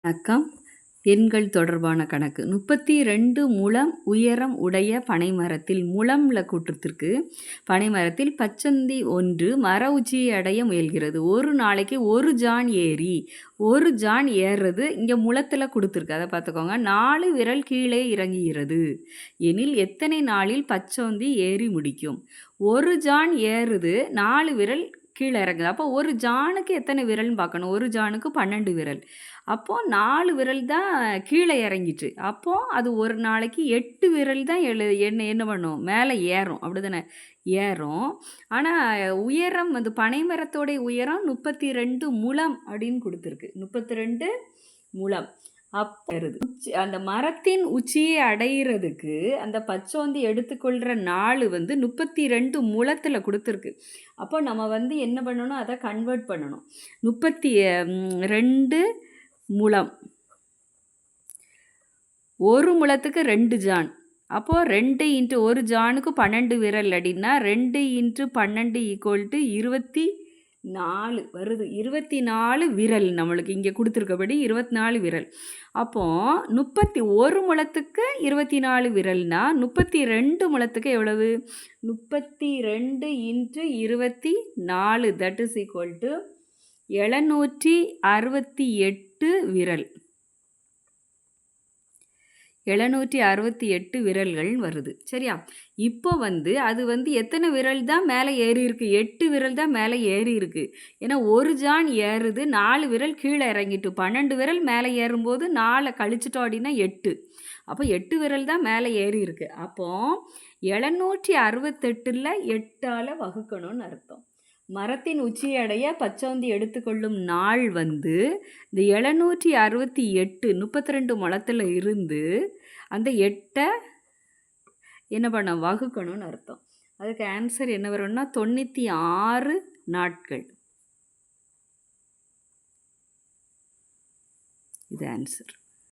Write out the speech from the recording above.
வணக்கம். எண்கள் தொடர்பான கணக்கு. 32 முழம் உயரம் உடைய பனைமரத்தில் முழம்ல கூற்றத்திற்கு பனைமரத்தில் பச்சந்தி ஒன்று மர உச்சியை அடைய முயல்கிறது. ஒரு நாளைக்கு ஒரு ஜான் ஏறி ஒரு ஜான் ஏறுறது இங்கே முழத்தில் கொடுத்துருக்கு. அதை பார்த்துக்கோங்க. 4 விரல் கீழே இறங்குகிறது எனில் எத்தனை நாளில் பச்சந்தி ஏறி முடிக்கும்? ஒரு ஜான் ஏறுது, 4 விரல் கீழே இறங்குது. அப்போ ஒரு ஜானுக்கு எத்தனை விரல்னு பார்க்கணும். ஒரு ஜானுக்கு 12 விரல். அப்போது 4 விரல் தான் கீழே இறங்கிட்டு, அப்போது அது ஒரு நாளைக்கு 8 விரல் தான் என்ன பண்ணும், மேலே ஏறும். அப்படி தானே ஏறும். ஆனால் உயரம் வந்து பனைமரத்தோடைய உயரம் 32 முழம் அப்படின்னு கொடுத்துருக்கு. 32 முழம். அப்போ அந்த மரத்தின் உச்சியை அடைகிறதுக்கு அந்த பச்சோந்தி எடுத்துக்கொள்கிற நாள் வந்து 32 முழத்தில் கொடுத்துருக்கு. அப்போ நம்ம வந்து என்ன பண்ணணும், அதை கன்வெர்ட் பண்ணணும். 32 முழம், ஒரு முழத்துக்கு 2 ஜான். அப்போது 2 இன்ட்டு ஒரு ஜானுக்கு 12 விரல் அப்படின்னா 2 இன்ட்டு 12 = 24 வருது. 24 விரல் நம்மளுக்கு இங்கே கொடுத்துருக்கபடி 24 விரல். அப்போது ஒரு முழத்துக்கு 24 விரல்னா 32 முழத்துக்கு எவ்வளவு? 32 into 24 that is equal to 768 விரல். 768 விரல்கள் வருது. சரியா? இப்போ வந்து அது வந்து எத்தனை விரல் தான் மேலே ஏறி இருக்குது? 8 விரல் தான் மேலே ஏறி இருக்குது. ஏன்னா ஒரு ஜான் ஏறுது, 4 விரல் கீழே இறங்கிட்டு, 12 விரல் மேலே ஏறும்போது 4 கழிச்சிட்டோம் அப்படின்னா 8. அப்போ 8 விரல் தான் மேலே ஏறி இருக்குது. அப்போது 768ல் 8ஆல் வகுக்கணும்னு அர்த்தம். மரத்தின் உச்சியை அடைய பச்சோந்தி எடுத்துக்கொள்ளும் நாள் வந்து இந்த 768 32 முழத்தில் இருந்து அந்த 8 என்ன பண்ண வகுக்கணும்னு அர்த்தம். அதுக்கு ஆன்சர் என்ன வரும்னா 96 நாட்கள். இது ஆன்சர்.